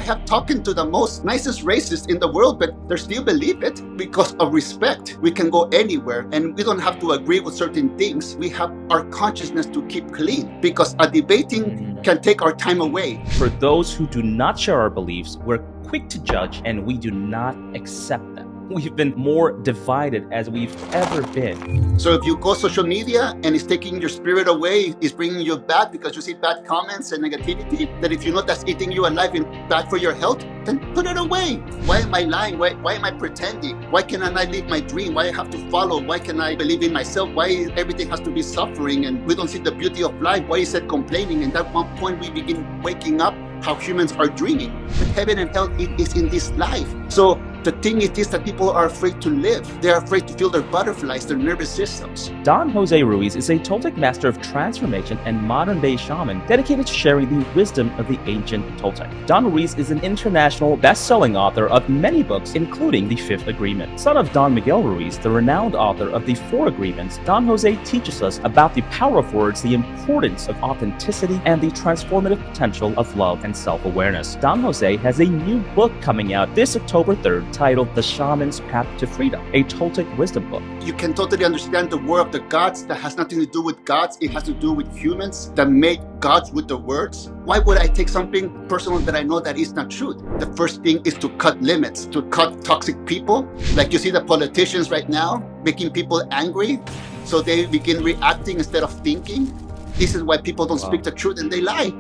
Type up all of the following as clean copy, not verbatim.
have talking to the most nicest racists in the world, but they still believe it because of respect. We can go anywhere and we don't have to agree with certain things. We have our consciousness to keep clean because a debating can take our time away. For those who do not share our beliefs, we're quick to judge and we do not accept them. We've been more divided as we've ever been. So if you go social media and it's taking your spirit away, it's bringing you back because you see bad comments and negativity, that if you know that's eating you alive and bad for your health, then put it away. Why am I lying? Why am I pretending? Why can I not live my dream? Why I have to follow? Why can I believe in myself? Why everything has to be suffering and we don't see the beauty of life? Why is it complaining? And at one point we begin waking up how humans are dreaming. But heaven and hell is in this life. So the thing is that people are afraid to live. They're afraid to feel their butterflies, their nervous systems. Don Jose Ruiz is a Toltec Master of Transformation and modern-day shaman dedicated to sharing the wisdom of the ancient Toltec. Don Ruiz is an international best-selling author of many books, including The Fifth Agreement. Son of Don Miguel Ruiz, the renowned author of The Four Agreements, Don Jose teaches us about the power of words, the importance of authenticity, and the transformative potential of love and self-awareness. Don Jose has a new book coming out this October 3rd titled The Shaman's Path to Freedom, a Toltec Wisdom Book. You can totally understand the war of the gods that has nothing to do with gods. It has to do with humans that made gods with the words. Why would I take something personal that I know that is not true? The first thing is to cut limits, to cut toxic people. Like you see the politicians right now making people angry, so they begin reacting instead of thinking. This is why people don't speak the truth and they lie,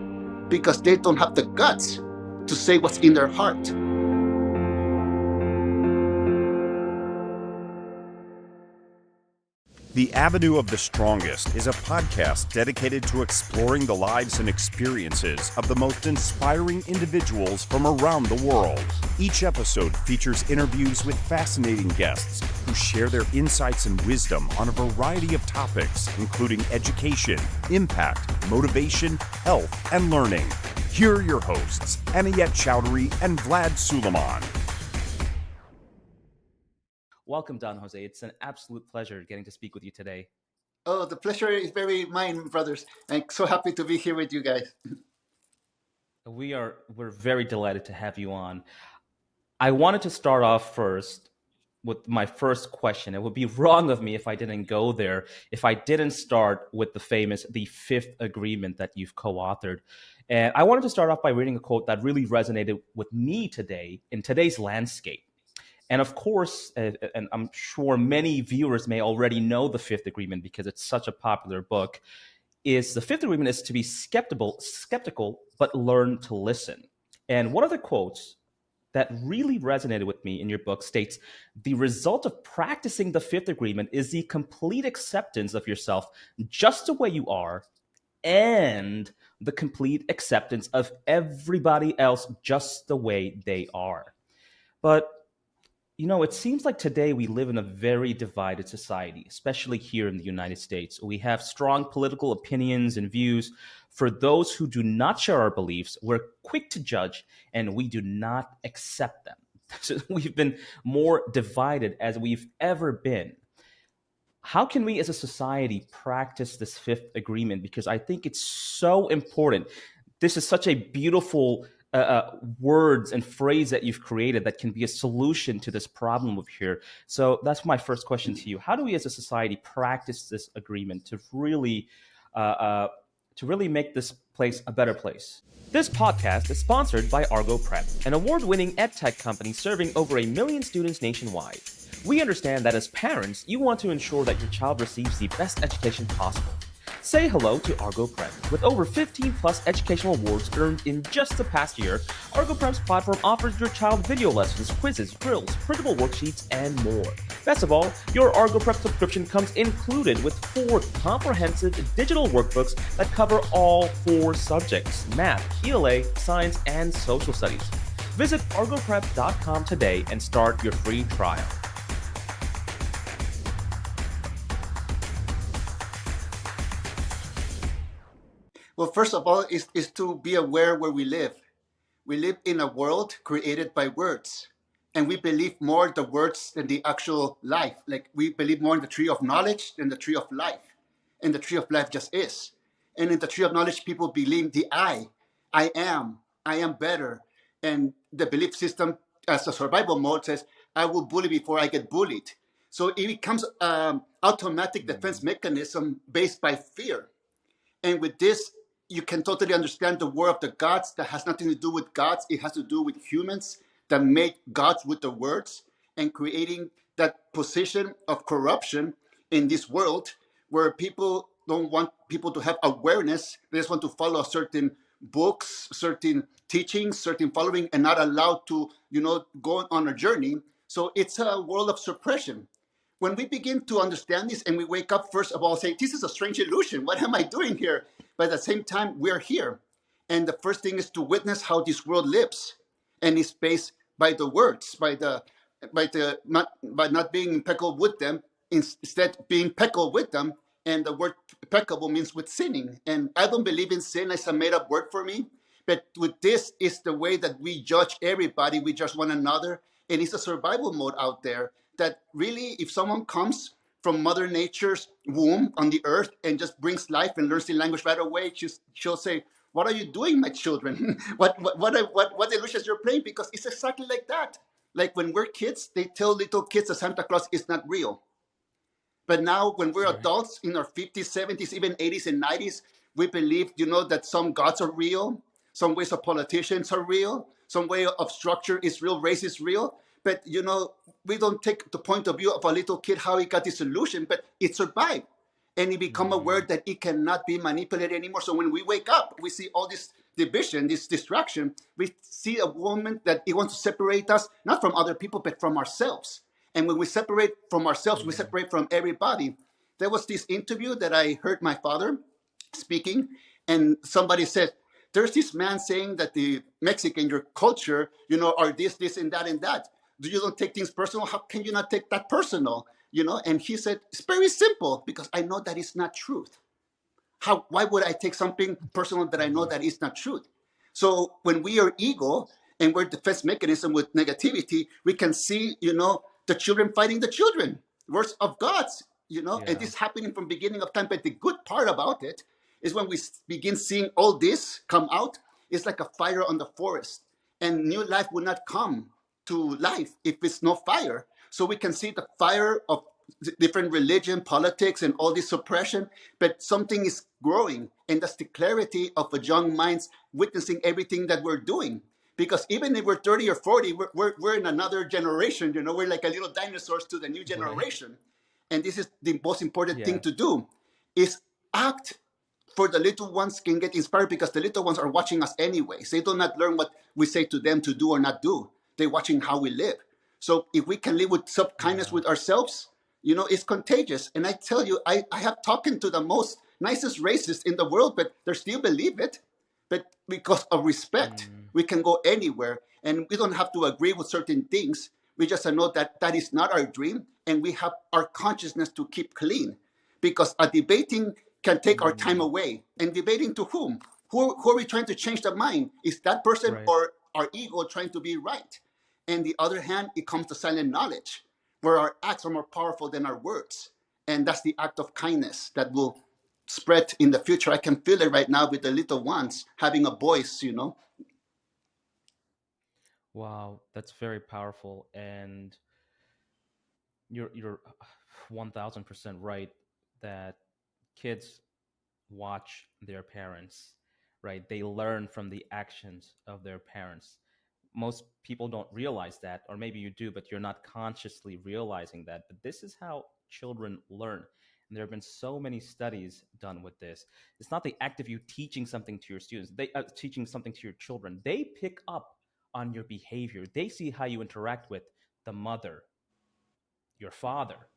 because they don't have the guts to say what's in their heart. The Avenue of the Strongest is a podcast dedicated to exploring the lives and experiences of the most inspiring individuals from around the world. Each episode features interviews with fascinating guests who share their insights and wisdom on a variety of topics, including education, impact, motivation, health, and learning. Here are your hosts, Anayet Chowdhury and Vlad Suleiman. Welcome, Don Jose. It's an absolute pleasure getting to speak with you today. Oh, the pleasure is very mine, brothers. I'm so happy to be here with you guys. We're very delighted to have you on. I wanted to start off first with my first question. It would be wrong of me if I didn't go there, if I didn't start with the Fifth Agreement that you've co-authored. And I wanted to start off by reading a quote that really resonated with me today in today's landscape. And of course, and I'm sure many viewers may already know the Fifth Agreement because it's such a popular book, is the Fifth Agreement is to be skeptical, but learn to listen. And one of the quotes that really resonated with me in your book states, the result of practicing the Fifth Agreement is the complete acceptance of yourself just the way you are, and the complete acceptance of everybody else just the way they are. But you know, it seems like today we live in a very divided society, especially here in the United States. We have strong political opinions and views. For those who do not share our beliefs, we're quick to judge and we do not accept them. So we've been more divided as we've ever been. How can we as a society practice this Fifth Agreement? Because I think it's so important. This is such a beautiful words and phrase that you've created that can be a solution to this problem of here. So that's my first question to you. How do we as a society practice this agreement to really make this place a better place? This podcast is sponsored by ArgoPrep, an award-winning edtech company serving over 1 million students nationwide. We understand that as parents, you want to ensure that your child receives the best education possible. Say hello to ArgoPrep. With over 15 plus educational awards earned in just the past year, ArgoPrep's platform offers your child video lessons, quizzes, drills, printable worksheets, and more. Best of all, your ArgoPrep subscription comes included with 4 comprehensive digital workbooks that cover all 4 subjects: math, ELA, science, and social studies. Visit argoprep.com today and start your free trial. Well, first of all, is to be aware where we live. We live in a world created by words, and we believe more the words than the actual life. Like we believe more in the tree of knowledge than the tree of life, and the tree of life just is. And in the tree of knowledge, people believe the I am better. And the belief system as a survival mode says, I will bully before I get bullied. So it becomes automatic defense mechanism based by fear. And with this, you can totally understand the war of the gods that has nothing to do with gods. It has to do with humans that make gods with the words and creating that position of corruption in this world where people don't want people to have awareness. They just want to follow certain books, certain teachings, certain following, and not allowed to, go on a journey. So it's a world of suppression. When we begin to understand this and we wake up, first of all, say, this is a strange illusion. What am I doing here? But at the same time, we're here. And the first thing is to witness how this world lives. And it's based by the words, by not being impeccable with them, instead being impeccable with them. And the word impeccable means with sinning. And I don't believe in sin as a made up word for me. But with this is the way that we judge everybody, we judge one another. And it's a survival mode out there that really, if someone comes from Mother Nature's womb on the earth and just brings life and learns the language right away, she'll say, "What are you doing, my children? What illusions you're playing?" Because it's exactly like that. Like when we're kids, they tell little kids that Santa Claus is not real. But now, when we're Right. adults in our 50s, 70s, even 80s and 90s, we believe, that some gods are real, some ways of politicians are real, some way of structure is real, race is real. But, we don't take the point of view of a little kid, how he got this illusion, but it survived. And he become aware that it cannot be manipulated anymore. So when we wake up, we see all this division, this distraction. We see a woman that it wants to separate us, not from other people, but from ourselves. And when we separate from ourselves, we Yeah. separate from everybody. There was this interview that I heard my father speaking, and somebody said, there's this man saying that the Mexican, your culture, are this, and that, and that. Do you don't take things personal? How can you not take that personal? And he said, it's very simple because I know that it's not truth. Why would I take something personal that I know that is not truth? So when we are ego and we're defense mechanism with negativity, we can see, the children fighting the children, words of gods, and Yeah. this happening from beginning of time. But the good part about it is when we begin seeing all this come out, it's like a fire on the forest, and new life will not come to life if it's no fire. So we can see the fire of different religion, politics, and all this suppression, but something is growing, and that's the clarity of a young mind's witnessing everything that we're doing. Because even if we're 30 or 40, we're in another generation, we're like a little dinosaurs to the new Right. generation. And this is the most important thing Yeah. to do, is act for the little ones can get inspired because the little ones are watching us anyways. They do not learn what we say to them to do or not do. They're watching how we live. So if we can live with self-kindness Yeah. with ourselves, it's contagious. And I tell you, I have talking to the most nicest racists in the world, but they still believe it. But because of respect, Mm. we can go anywhere and we don't have to agree with certain things. We just know that that is not our dream and we have our consciousness to keep clean because a debating can take our time Mm. away. And debating to whom? Who are we trying to change the mind? Is that person Right. or our ego trying to be right? And the other hand, it comes to silent knowledge, where our acts are more powerful than our words. And that's the act of kindness that will spread in the future. I can feel it right now with the little ones having a voice. Wow, that's very powerful, and you're 1000% right that kids watch their parents, right? They learn from the actions of their parents. Most people don't realize that, or maybe you do, but you're not consciously realizing that. But this is how children learn. And there have been so many studies done with this. It's not the act of you teaching something to your students, they teaching something to your children. They pick up on your behavior. They see how you interact with the mother, your father,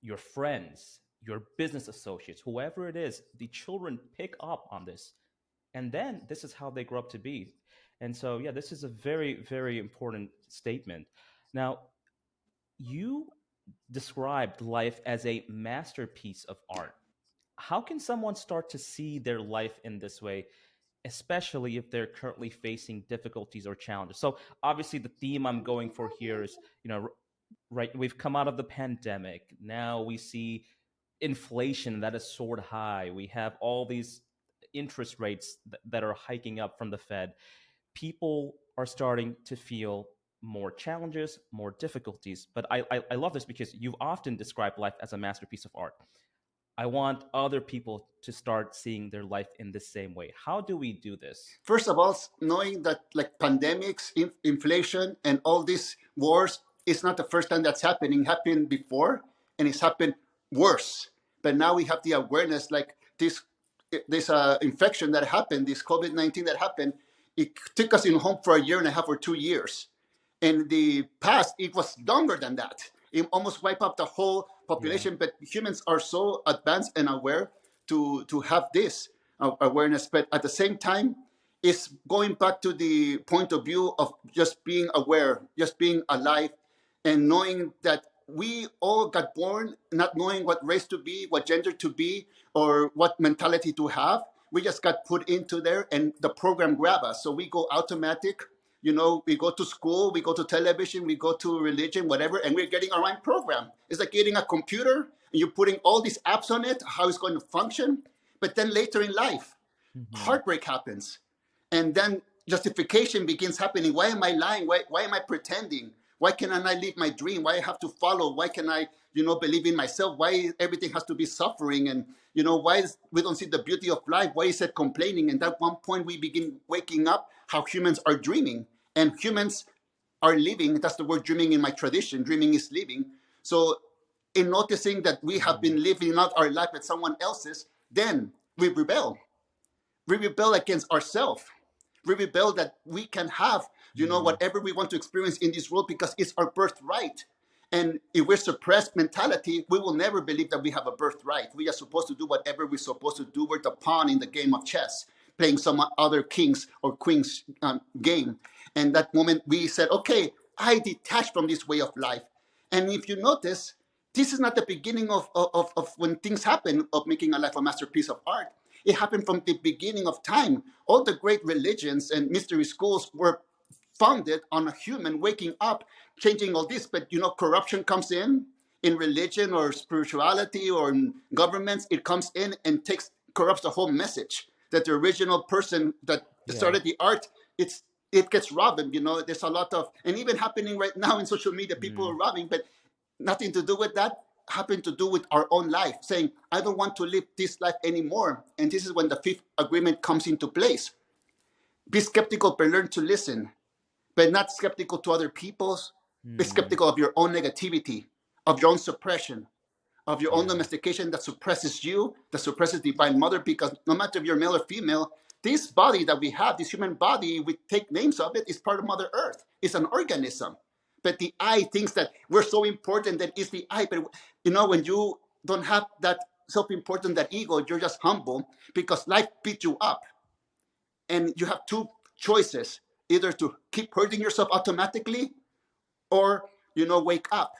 your friends, your business associates, whoever it is. The children pick up on this, and then this is how they grow up to be. And so, yeah, this is a very, very important statement. Now, you described life as a masterpiece of art. How can someone start to see their life in this way, especially if they're currently facing difficulties or challenges? So obviously the theme I'm going for here is, right, we've come out of the pandemic. Now we see inflation that is soared high. We have all these interest rates that are hiking up from the Fed. People are starting to feel more challenges, more difficulties. But I love this because you've often described life as a masterpiece of art. I want other people to start seeing their life in the same way. How do we do this? First of all, knowing that like pandemics, inflation, and all these wars is not the first time that's happening. It happened before, and it's happened worse. But now we have the awareness, like this infection that happened, this COVID-19 that happened. It took us in home for a year and a half or 2 years. In the past, it was longer than that. It almost wiped out the whole population. But humans are so advanced and aware to have this awareness. But at the same time, it's going back to the point of view of just being aware, just being alive, and knowing that we all got born not knowing what race to be, what gender to be, or what mentality to have. We just got put into there, and the program grab us. So we go automatic. We go to school, we go to television, we go to religion, whatever, and we're getting our own program. It's like getting a computer, and you're putting all these apps on it, how it's going to function. But then later in life, heartbreak happens. And then justification begins happening. Why am I lying? Why am I pretending? Why can I not live my dream? Why I have to follow? Why can I, believe in myself? Why everything has to be suffering? And, why we don't see the beauty of life? Why is it complaining? And at one point we begin waking up how humans are dreaming. And humans are living. That's the word dreaming in my tradition. Dreaming is living. So in noticing that we have been living out our life with someone else's, then we rebel. We rebel against ourselves. We rebel that we can have, whatever we want to experience in this world because it's our birthright. And if we're suppressed mentality, we will never believe that we have a birthright. We are supposed to do whatever we're supposed to do. We're the pawn in the game of chess, playing some other king's or queen's game. And that moment we said, okay, I detach from this way of life. And if you notice, this is not the beginning of when things happen, of making a life a masterpiece of art. It happened from the beginning of time. All the great religions and mystery schools were founded on a human waking up, changing all this. But, corruption comes in religion or spirituality or in governments. It comes in and corrupts the whole message. That the original person that started the art, it gets robbed. There's a lot of, and even happening right now in social media, people are robbing, but nothing to do with that. Happened to do with our own life, saying, I don't want to live this life anymore. And this is when the fifth agreement comes into place. Be skeptical, but learn to listen. But not skeptical to other people's. Be skeptical of your own negativity, of your own suppression, of your own domestication that suppresses you, that suppresses divine mother, because no matter if you're male or female, this body that we have, this human body, we take names of it, is part of Mother Earth. It's an organism. But the I thinks that we're so important that it's the I. But, when you don't have that self-important, that ego, you're just humble because life beat you up. And you have two choices, either to keep hurting yourself automatically or, wake up.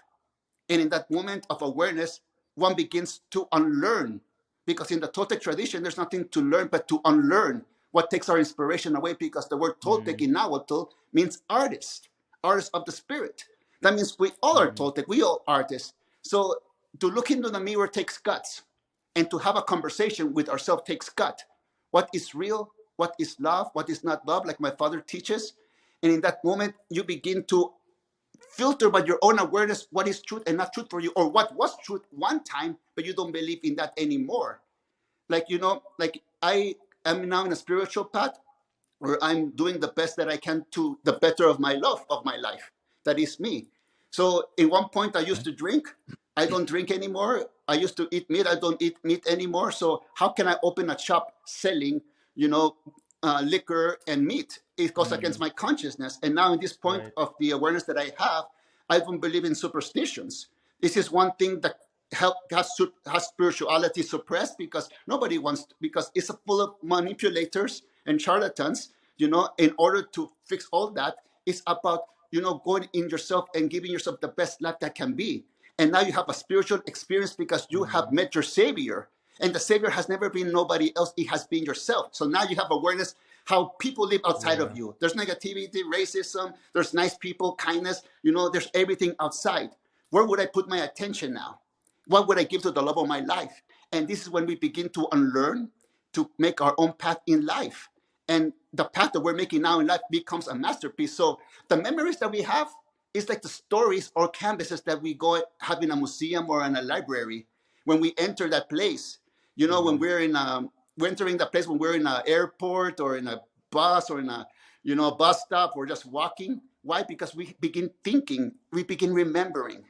And in that moment of awareness, one begins to unlearn. Because in the Toltec tradition, there's nothing to learn but to unlearn what takes our inspiration away, because the word Toltec in Nahuatl means artist of the spirit. That means we all are Toltec, we all artists. So to look into the mirror takes guts, and to have a conversation with ourselves takes gut. What is real? What is love? What is not love? Like my father teaches. And in that moment, you begin to filter by your own awareness what is truth and not truth for you, or what was truth one time, but you don't believe in that anymore. Like, I am now in a spiritual path where I'm doing the best that I can to the better of my love of my life. That is me. So in one point I used to drink. I don't drink anymore. I used to eat meat. I don't eat meat anymore. So how can I open a shop selling, liquor and meat? It goes against my consciousness. And now in this point of the awareness that I have, I don't believe in superstitions. This is one thing that has spirituality suppressed, because nobody wants to, because it's full of manipulators and charlatans. In order to fix all that, it's about, going in yourself and giving yourself the best life that can be. And now you have a spiritual experience because you have met your savior. And the savior has never been nobody else. It has been yourself. So now you have awareness how people live outside of you. There's negativity, racism, there's nice people, kindness, there's everything outside. Where would I put my attention now? What would I give to the love of my life? And this is when we begin to unlearn, to make our own path in life. and the path that we're making now in life becomes a masterpiece. So the memories that we have is like the stories or canvases that we go have in a museum or in a library. When we enter that place, when we're entering that place, when we're in an airport or in a bus or in a bus stop or just walking. Why? Because we begin thinking, we begin remembering.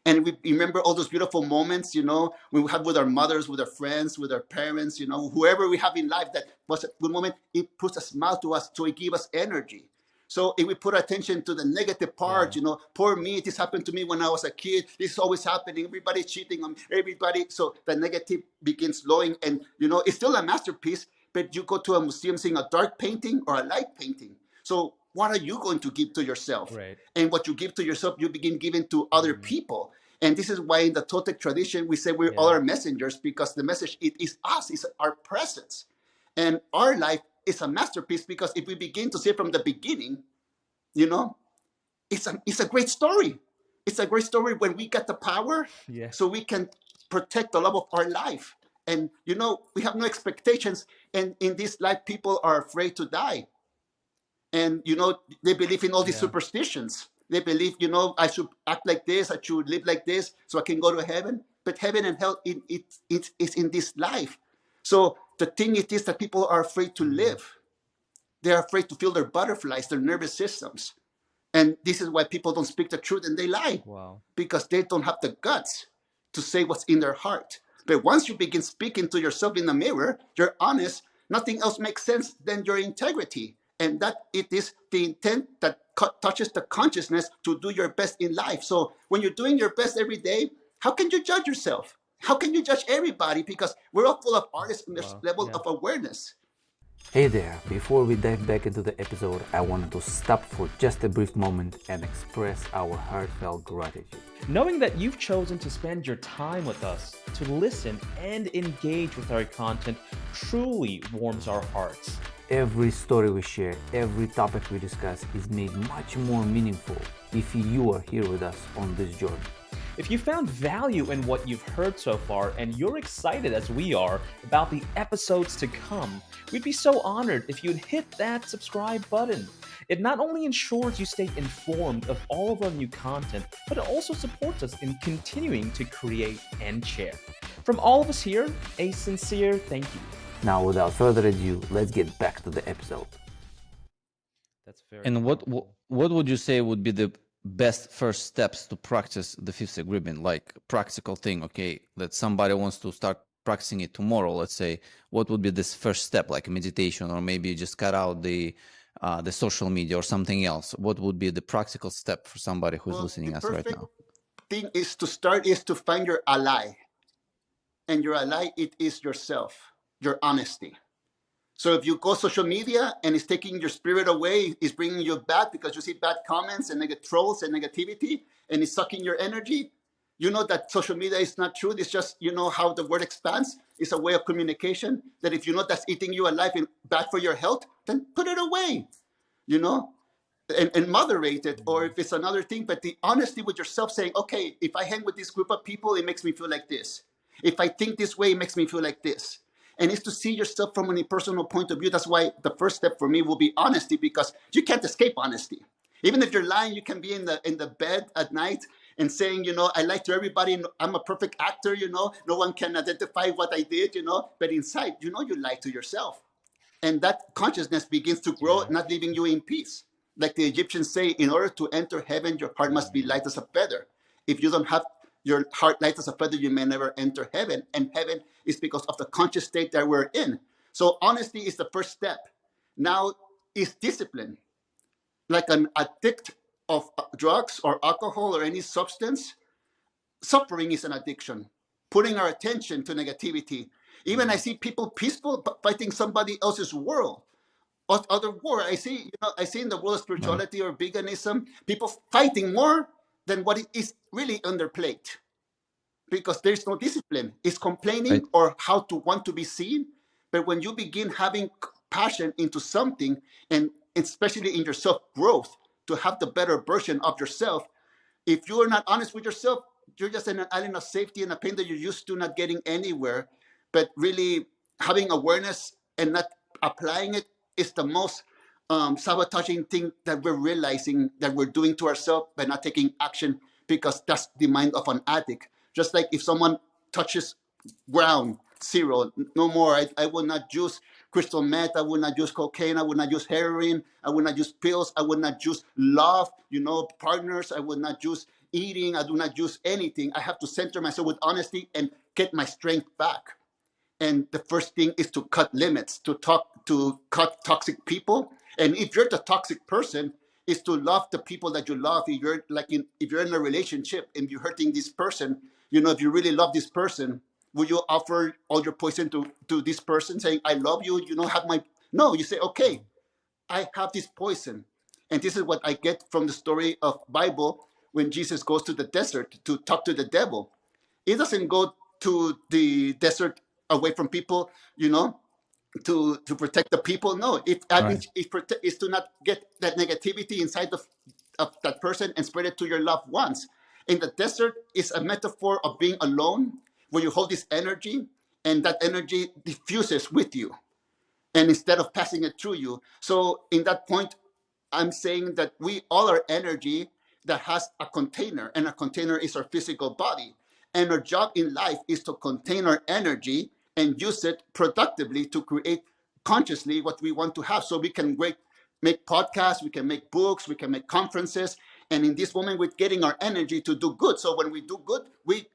And we remember all those beautiful moments, we have with our mothers, with our friends, with our parents, whoever we have in life that was a good moment. It puts a smile to us, so it gives us energy. So if we put attention to the negative part, poor me, this happened to me when I was a kid. This is always happening. Everybody's cheating on everybody. So the negative begins flowing, and it's still a masterpiece. But you go to a museum seeing a dark painting or a light painting. So what are you going to give to yourself? Right. And what you give to yourself, you begin giving to other people. And this is why in the Toltec tradition, we say we're all our messengers, because the message, it is us, it's our presence. And our life is a masterpiece, because if we begin to see it from the beginning, it's a great story. It's a great story when we get the power, so we can protect the love of our life. And, we have no expectations. And in this life, people are afraid to die. And, they believe in all these superstitions. They believe, I should act like this, I should live like this, so I can go to heaven. But heaven and hell, it's in this life. So the thing is that people are afraid to live. They're afraid to feel their butterflies, their nervous systems. And this is why people don't speak the truth and they lie. Wow. Because they don't have the guts to say what's in their heart. But once you begin speaking to yourself in the mirror, you're honest, nothing else makes sense than your integrity. And that it is the intent that touches the consciousness to do your best in life. So when you're doing your best every day, how can you judge yourself? How can you judge everybody? Because we're all full of artists in this level of awareness. Hey there, before we dive back into the episode, I wanted to stop for just a brief moment and express our heartfelt gratitude. Knowing that you've chosen to spend your time with us, to listen and engage with our content, truly warms our hearts. Every story we share, every topic we discuss is made much more meaningful if you are here with us on this journey. If you found value in what you've heard so far and you're excited as we are about the episodes to come, we'd be so honored if you'd hit that subscribe button. It not only ensures you stay informed of all of our new content, but it also supports us in continuing to create and share. From all of us here, a sincere thank you. Now, without further ado, let's get back to the episode. That's very. And what would you say would be the best first steps to practice the fifth agreement? Like practical thing, okay, that somebody wants to start practicing it tomorrow, let's say, what would be this first step, like meditation, or maybe just cut out the social media or something else? What would be the practical step for somebody who's listening us right now? Thing is to start is to find your ally. And your ally, it is yourself, your honesty. So if you go social media and it's taking your spirit away, it's bringing you back because you see bad comments and trolls and negativity, and it's sucking your energy, you know that social media is not truth. It's just, how the word expands. It's a way of communication that if you know that's eating you alive and bad for your health, then put it away, and moderate it. Or if it's another thing, but the honesty with yourself saying, okay, if I hang with this group of people, it makes me feel like this. If I think this way, it makes me feel like this. And it's to see yourself from a personal point of view. That's why the first step for me will be honesty, because you can't escape honesty. Even if you're lying, you can be in the bed at night and saying, I lie to everybody. I'm a perfect actor, no one can identify what I did, but inside, you lie to yourself. And that consciousness begins to grow, not leaving you in peace. Like the Egyptians say, in order to enter heaven, your heart must be light as a feather. If you don't have your heart light as a feather, you may never enter heaven. And heaven is because of the conscious state that we're in. So honesty is the first step. Now is discipline. Like an addict of drugs or alcohol or any substance, suffering is an addiction. Putting our attention to negativity. Even I see people peaceful fighting somebody else's world. Other war. I see in the world of spirituality or veganism, people fighting more than what is really on their plate, because there's no discipline. It's complaining or how to want to be seen. But when you begin having passion into something, and especially in your self-growth, to have the better version of yourself, if you are not honest with yourself, you're just in an island of safety and a pain that you're used to, not getting anywhere. But really having awareness and not applying it is the most sabotaging thing that we're realizing that we're doing to ourselves by not taking action, because that's the mind of an addict. Just like if someone touches ground zero, no more. I will not use crystal meth. I will not use cocaine. I will not use heroin. I will not use pills. I will not use love, partners. I will not use eating. I do not use anything. I have to center myself with honesty and get my strength back. And the first thing is to cut limits, to cut toxic people. And if you're the toxic person, is to love the people that you love. If you're in a relationship and you're hurting this person, if you really love this person, will you offer all your poison to this person, saying, I love you, have my... No, you say, okay, I have this poison. And this is what I get from the story of Bible when Jesus goes to the desert to talk to the devil. He doesn't go to the desert away from people, to protect the people. No, it's to not get that negativity inside of that person and spread it to your loved ones. In the desert is a metaphor of being alone, where you hold this energy and that energy diffuses with you, and instead of passing it through you. So in that point, I'm saying that we all are energy that has a container, and a container is our physical body. And our job in life is to contain our energy and use it productively to create consciously what we want to have. So we can make podcasts, we can make books, we can make conferences. And in this moment, we're getting our energy to do good. So when we do good, we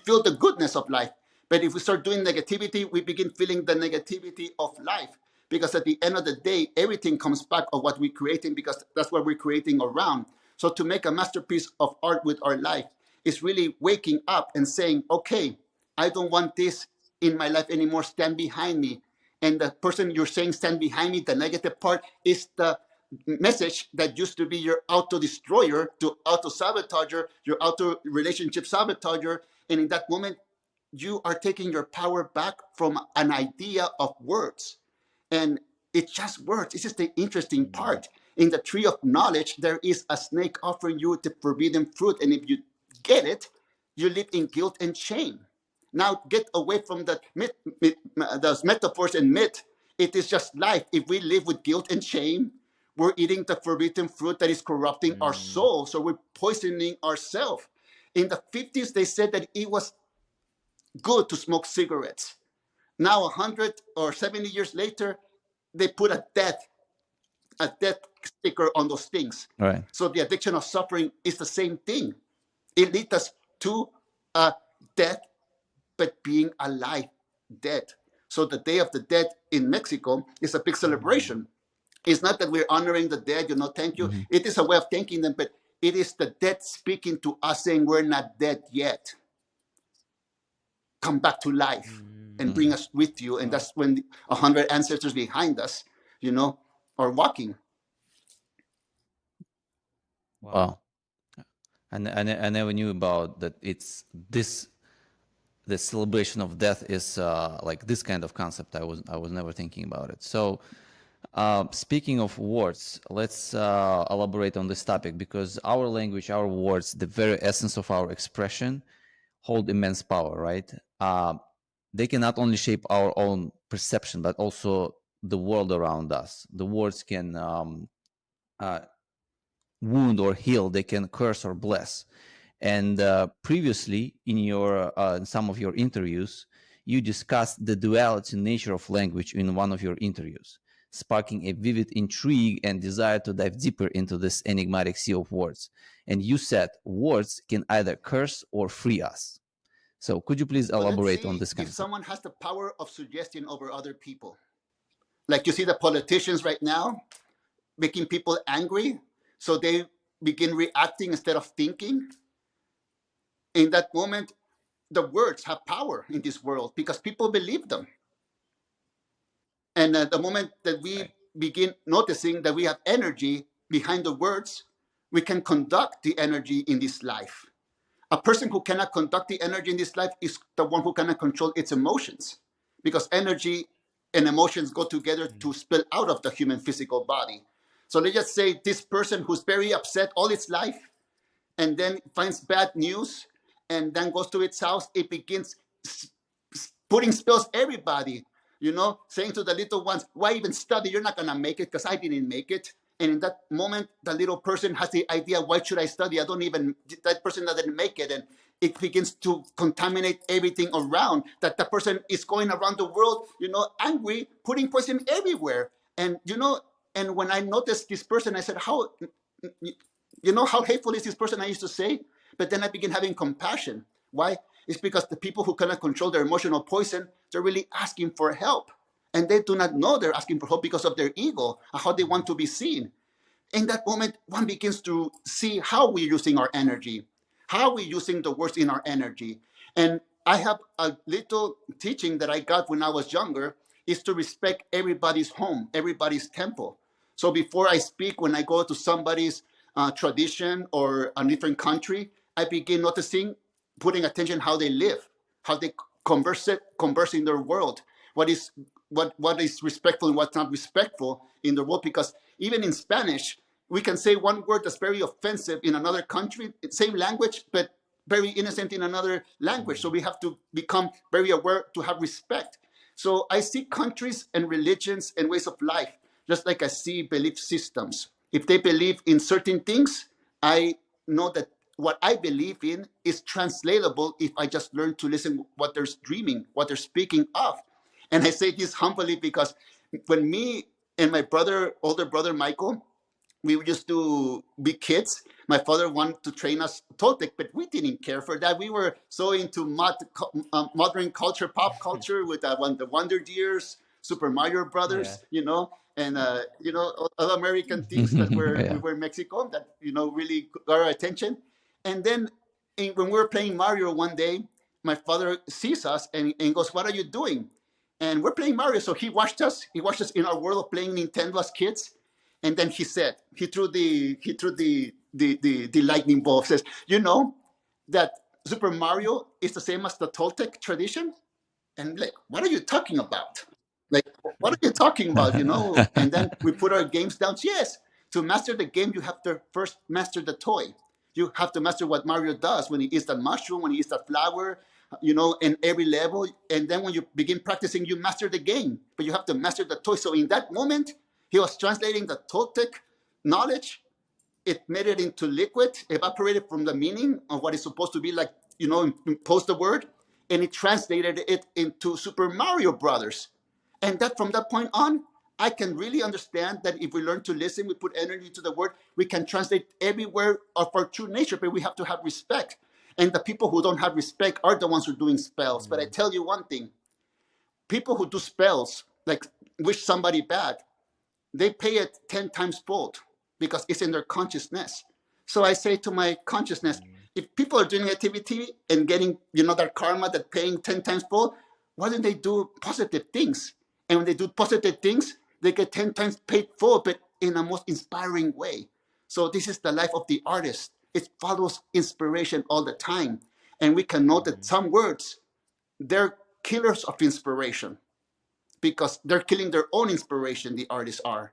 feel the goodness of life. But if we start doing negativity, we begin feeling the negativity of life. Because at the end of the day, everything comes back of what we're creating, because that's what we're creating around. So to make a masterpiece of art with our life is really waking up and saying, okay, I don't want this in my life anymore. Stand behind me. And the person you're saying stand behind me, the negative part, is the message that used to be your auto-destroyer, to auto-sabotager, your auto-relationship sabotager. And in that moment, you are taking your power back from an idea of words. And it's just words. This is the interesting part. In the tree of knowledge, there is a snake offering you the forbidden fruit. And if you get it, you live in guilt and shame. Now get away from the those metaphors and myth. It is just life. If we live with guilt and shame, we're eating the forbidden fruit that is corrupting our soul. So we're poisoning ourselves. In the 50s, they said that it was good to smoke cigarettes. Now, 100 or 70 years later, they put a death sticker on those things. Right. So the addiction of suffering is the same thing. It leads us to death, but being alive, dead. So the Day of the Dead in Mexico is a big celebration. It's not that we're honoring the dead, thank you. Mm-hmm. It is a way of thanking them, but it is the dead speaking to us, saying we're not dead yet. Come back to life and bring us with you. And that's when 100 ancestors behind us, are walking. Wow. And I never knew about that. It's the celebration of death is like this kind of concept. I was never thinking about it. So speaking of words, let's elaborate on this topic, because our language, our words, the very essence of our expression, hold immense power, right? They can not only shape our own perception, but also the world around us. The words can wound or heal. They can curse or bless. And previously, in some of your interviews, you discussed the duality nature of language in one of your interviews, sparking a vivid intrigue and desire to dive deeper into this enigmatic sea of words. And you said words can either curse or free us. So could you please elaborate on this concept? If someone has the power of suggestion over other people, like you see the politicians right now, making people angry, so they begin reacting instead of thinking. In that moment, the words have power in this world because people believe them. And the moment that we begin noticing that we have energy behind the words, we can conduct the energy in this life. A person who cannot conduct the energy in this life is the one who cannot control its emotions, because energy and emotions go together to spill out of the human physical body. So let's just say this person who's very upset all its life and then finds bad news and then goes to its house, it begins putting spells everybody. saying to the little ones, why even study? You're not going to make it, because I didn't make it. And in that moment, the little person has the idea, why should I study? That person doesn't make it. And it begins to contaminate everything around, that the person is going around the world, angry, putting poison everywhere. And when I noticed this person, I said, how hateful is this person? I used to say, but then I began having compassion. Why? It's because the people who cannot control their emotional poison, they're really asking for help. And they do not know they're asking for help because of their ego and how they want to be seen. In that moment, one begins to see how we're using our energy, how we're using the words in our energy. And I have a little teaching that I got when I was younger, is to respect everybody's home, everybody's temple. So before I speak, when I go to somebody's tradition or a different country, I begin noticing, putting attention how they live, how they converse in their world, what is respectful and what's not respectful in the world. Because even in Spanish, we can say one word that's very offensive in another country, same language, but very innocent in another language. So we have to become very aware to have respect. So I see countries and religions and ways of life, just like I see belief systems. If they believe in certain things, I know that what I believe in is translatable if I just learn to listen what they're dreaming, what they're speaking of. And I say this humbly because when me and my older brother Michael, we used to be kids, my father wanted to train us Toltec, but we didn't care for that. We were so into modern culture, pop culture, with the Wonder Years, Super Mario Brothers, and other American things that we were in Mexico that really got our attention. And then when we were playing Mario one day, my father sees us and goes, "What are you doing?" And we're playing Mario. So he watched us. He watched us in our world of playing Nintendo as kids. And then he said, he threw the lightning bolt. Says, that Super Mario is the same as the Toltec tradition? And like, what are you talking about? Like, what are you talking about? And then we put our games down. Yes, to master the game, you have to first master the toy. You have to master what Mario does when he eats the mushroom, when he eats the flower, in every level. And then when you begin practicing, you master the game, but you have to master the toy. So in that moment, he was translating the Toltec knowledge. It made it into liquid, evaporated from the meaning of what it's supposed to be like, impose the word, and it translated it into Super Mario Brothers. And that from that point on, I can really understand that if we learn to listen, we put energy to the word, we can translate everywhere of our true nature, but we have to have respect. And the people who don't have respect are the ones who are doing spells. But I tell you one thing, people who do spells, like wish somebody bad, they pay it 10 times fold because it's in their consciousness. So I say to my consciousness, if people are doing activity and getting, that karma, that paying 10 times fold, why don't they do positive things? And when they do positive things, they get 10 times paid full, but in a most inspiring way. So this is the life of the artist. It follows inspiration all the time. And we can note that some words, they're killers of inspiration because they're killing their own inspiration, the artists are.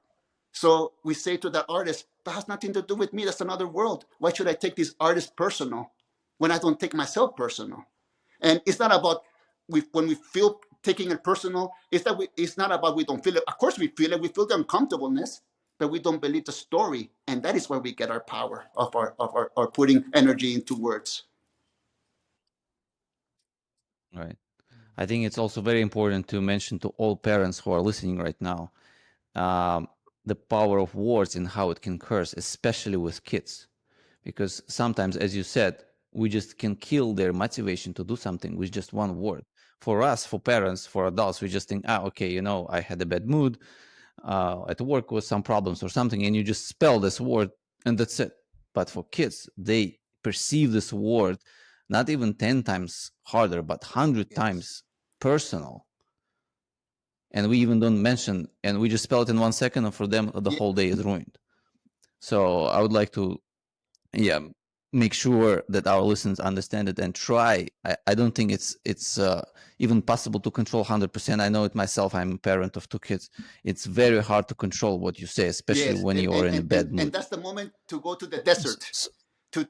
So we say to that artist, that has nothing to do with me. That's another world. Why should I take this artist personal when I don't take myself personal? And it's not about when we feel taking it personal, it's not about we don't feel it. Of course we feel it. We feel the uncomfortableness, but we don't believe the story. And that is where we get our power of our putting energy into words. Right. I think it's also very important to mention to all parents who are listening right now, the power of words and how it can curse, especially with kids. Because sometimes, as you said, we just can kill their motivation to do something with just one word. For us, for parents, for adults, we just think, okay, I had a bad mood at work with some problems or something, and you just spell this word and that's it. But for kids, they perceive this word not even 10 times harder, but 100 times personal. And we even don't mention, and we just spell it in 1 second, and for them, the whole day is ruined. So I would like to, make sure that our listeners understand it and try. I don't think it's even possible to control 100%. I know it myself. I'm a parent of 2 kids. It's very hard to control what you say, especially when you are in a bad mood. And that's the moment to go to the desert, to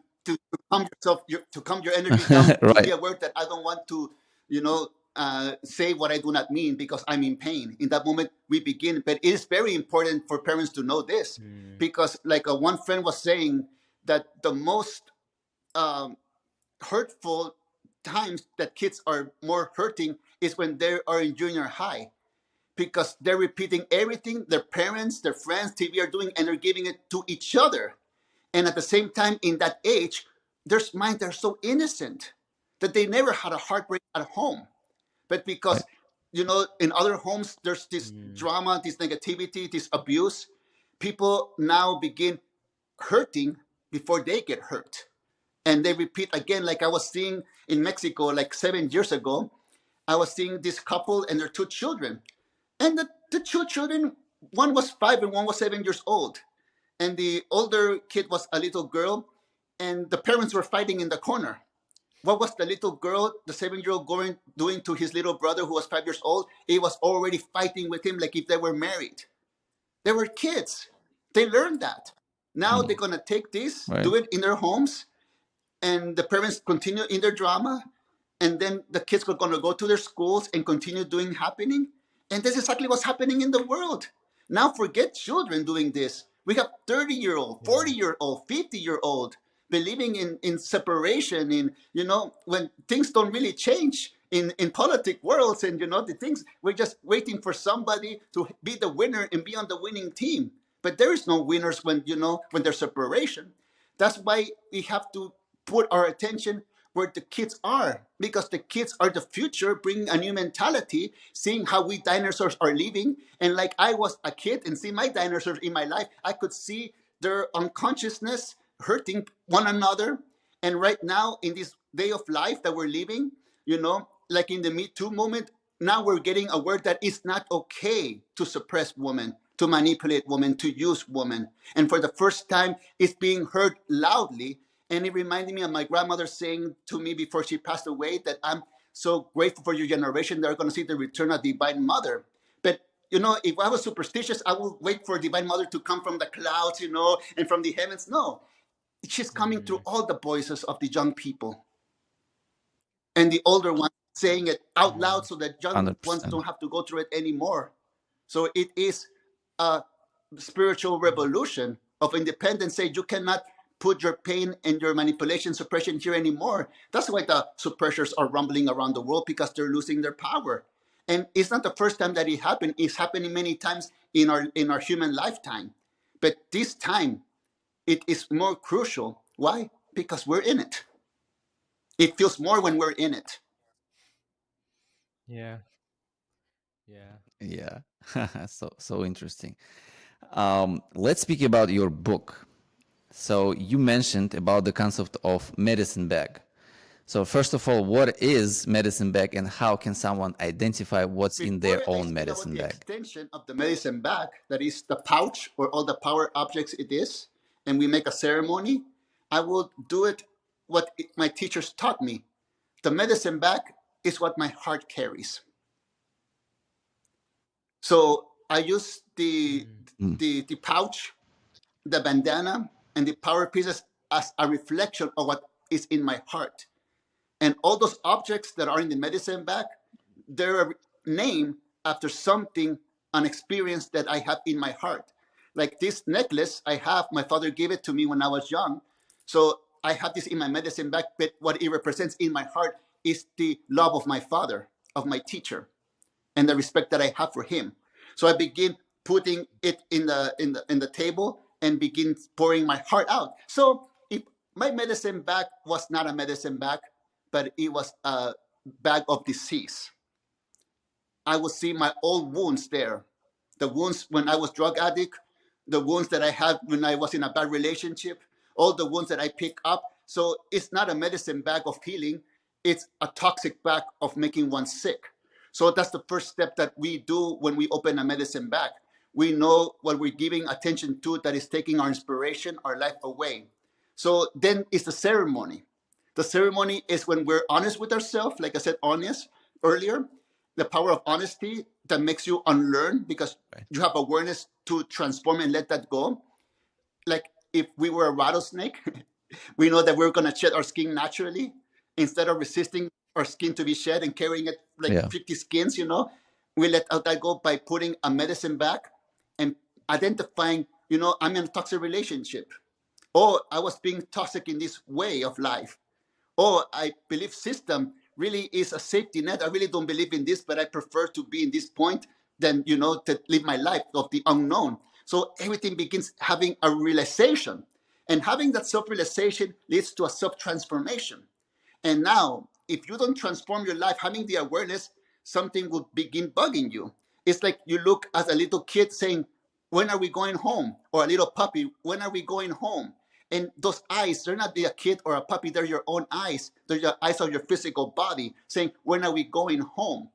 calm yourself, to calm your energy down, right. to be aware that I don't want to, say what I do not mean because I'm in pain. In that moment, we begin. But it is very important for parents to know this because, like one friend was saying, that the most hurtful times that kids are more hurting is when they are in junior high because they're repeating everything their parents, their friends, TV are doing, and they're giving it to each other. And at the same time, in that age, their minds are so innocent that they never had a heartbreak at home. But because, in other homes, there's this drama, this negativity, this abuse, people now begin hurting before they get hurt. And they repeat again, like I was seeing in Mexico, like 7 years ago, I was seeing this couple and their 2 children. And the 2 children, one was 5 and one was 7 years old. And the older kid was a little girl, and the parents were fighting in the corner. What was the little girl, the 7-year-old, doing to his little brother who was 5 years old? He was already fighting with him like if they were married. They were kids. They learned that. Now they're going to take this, do it in their homes, and the parents continue in their drama, and then the kids are going to go to their schools and continue doing happening. And this is exactly what's happening in the world. Now forget children doing this. We have 30-year-old, 40-year-old, 50-year-old believing in separation, when things don't really change in politic worlds, and the things, we're just waiting for somebody to be the winner and be on the winning team. But there is no winners when there's separation. That's why we have to put our attention where the kids are, because the kids are the future, bringing a new mentality, seeing how we dinosaurs are living. And like I was a kid and see my dinosaurs in my life, I could see their unconsciousness hurting one another. And right now, in this day of life that we're living, like in the Me Too movement, now we're getting a word that it's not okay to suppress women, to manipulate women, to use women. And for the first time, it's being heard loudly. And it reminded me of my grandmother saying to me before she passed away that I'm so grateful for your generation. They're going to see the return of Divine Mother. But, if I was superstitious, I would wait for Divine Mother to come from the clouds, and from the heavens. No, she's coming through all the voices of the young people. And the older ones saying it out loud so that young 100%. ones don't have to go through it anymore. So it is a spiritual revolution of independence. Say you cannot put your pain and your manipulation, suppression here anymore. That's why the suppressors are rumbling around the world, because they're losing their power. And it's not the first time that it happened. It's happening many times in our human lifetime. But this time, it is more crucial. Why? Because we're in it. It feels more when we're in it. Yeah. So interesting. Let's speak about your book. So you mentioned about the concept of medicine bag. So first of all, what is medicine bag, and how can someone identify what's in their own medicine bag? The extension of the medicine bag, that is the pouch or all the power objects it is, and we make a ceremony, I will do it what my teachers taught me. The medicine bag is what my heart carries. So I use the pouch, the bandana, and the power pieces as a reflection of what is in my heart. And all those objects that are in the medicine bag, they're named after something, an experience that I have in my heart. Like this necklace I have, my father gave it to me when I was young. So I have this in my medicine bag, but what it represents in my heart is the love of my father, of my teacher, and the respect that I have for him. So I begin putting it in the table and begin pouring my heart out. So if my medicine bag was not a medicine bag, but it was a bag of disease, I would see my old wounds there. The wounds when I was drug addict, the wounds that I had when I was in a bad relationship, all the wounds that I pick up. So it's not a medicine bag of healing. It's a toxic bag of making one sick. So that's the first step that we do when we open a medicine bag. We know what we're giving attention to that is taking our inspiration, our life away. So then it's the ceremony. The ceremony is when we're honest with ourselves, like I said, honest earlier. The power of honesty that makes you unlearn, because you have awareness to transform and let that go. Like if we were a rattlesnake, we know that we're going to shed our skin naturally instead of resisting our skin to be shed and carrying it like Yeah. 50 skins, we let out that go by putting a medicine bag and identifying, I'm in a toxic relationship. Or I was being toxic in this way of life. Or I believe system really is a safety net. I really don't believe in this, but I prefer to be in this point than, to live my life of the unknown. So everything begins having a realization. And having that self-realization leads to a self-transformation. And now, if you don't transform your life, having the awareness, something will begin bugging you. It's like you look as a little kid saying, when are we going home? Or a little puppy, when are we going home? And those eyes, they're not a kid or a puppy, they're your own eyes. They're the eyes of your physical body saying, when are we going home?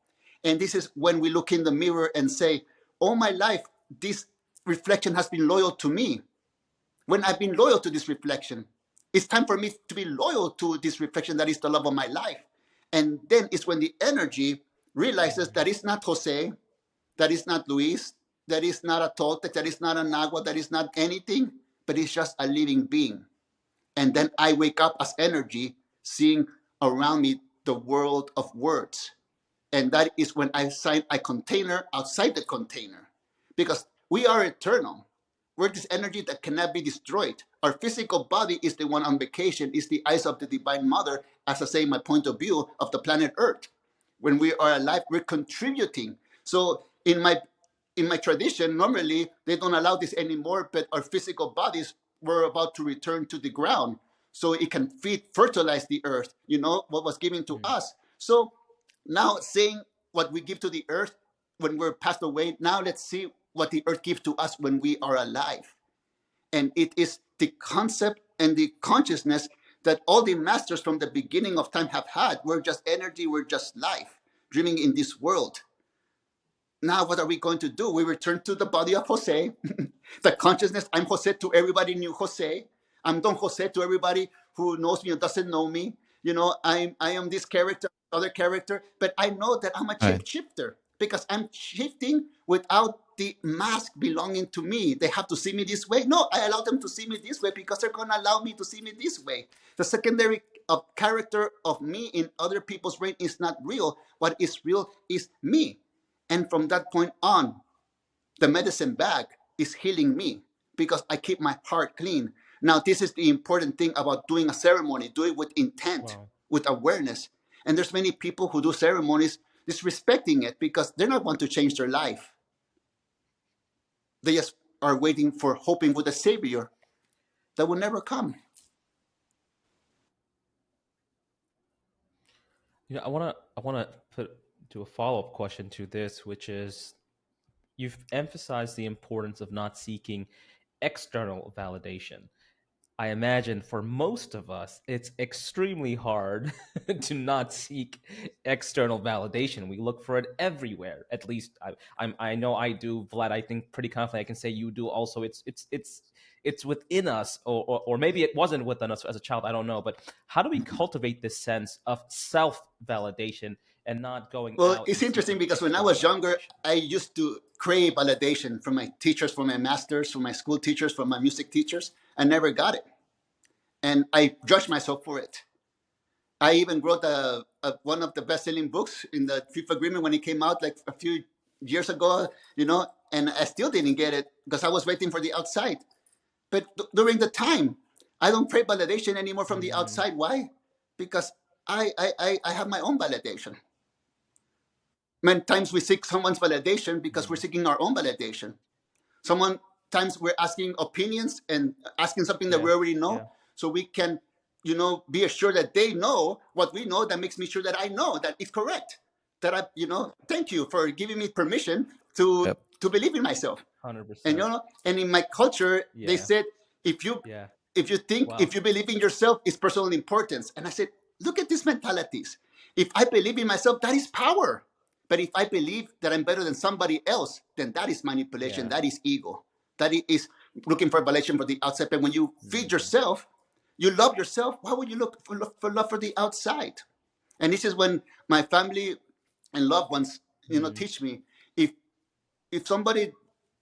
And this is when we look in the mirror and say, all my life, this reflection has been loyal to me. When I've been loyal to this reflection, it's time for me to be loyal to this reflection that is the love of my life. And then it's when the energy realizes that it's not Jose, that is not Luis, that is not a Toltec, that is not a Nagua, that is not anything, but it's just a living being. And then I wake up as energy, seeing around me the world of words. And that is when I sign a container outside the container. Because we are eternal. We're this energy that cannot be destroyed. Our physical body is the one on vacation, is the eyes of the Divine Mother, as I say, my point of view of the planet Earth. When we are alive, we're contributing. So in my tradition, normally they don't allow this anymore, but our physical bodies were about to return to the ground so it can fertilize the earth, what was given to us. So now saying what we give to the earth when we're passed away, now let's see what the earth gives to us when we are alive. And it is the concept and the consciousness that all the masters from the beginning of time have had. We're just energy, we're just life, dreaming in this world. Now, what are we going to do? We return to the body of Jose, the consciousness. I'm Jose to everybody knew Jose. I'm Don Jose to everybody who knows me or doesn't know me. I am this character, other character, but I know that I'm a Right. shifter because I'm shifting without the mask belonging to me. They have to see me this way. No, I allow them to see me this way because they're going to allow me to see me this way. The secondary character of me in other people's brain is not real. What is real is me. And from that point on, the medicine bag is healing me because I keep my heart clean. Now, this is the important thing about doing a ceremony. Do it with intent, with awareness. And there's many people who do ceremonies disrespecting it because they're not want to change their life. They just are waiting for, hoping for the savior that will never come. I want to do a follow-up question to this, which is, you've emphasized the importance of not seeking external validation. I imagine for most of us, it's extremely hard to not seek external validation. We look for it everywhere. At least I know I do, Vlad. I think pretty confidently I can say you do also. It's within us, or maybe it wasn't within us as a child. I don't know. But how do we cultivate this sense of self-validation and not going Well, out? it's interesting because when I was younger, I used to crave validation from my teachers, from my masters, from my school teachers, from my music teachers. I never got it. And I judged myself for it. I even wrote one of the best-selling books in the Fifth Agreement when it came out like a few years ago, and I still didn't get it because I was waiting for the outside. But during the time, I don't crave validation anymore from the outside. Why? Because I have my own validation. Many times we seek someone's validation because we're seeking our own validation. Sometimes we're asking opinions and asking something that we already know, so we can, be assured that they know what we know. That makes me sure that I know that it's correct. That thank you for giving me permission to believe in myself. 100%. And in my culture, they said if you think, if you believe in yourself, it's personal importance. And I said, look at these mentalities. If I believe in myself, that is power. But if I believe that I'm better than somebody else, then that is manipulation. That is ego. That is looking for validation for the outside. But when you feed yourself, you love yourself, why would you look for love for the outside? And this is when my family and loved ones, teach me, if somebody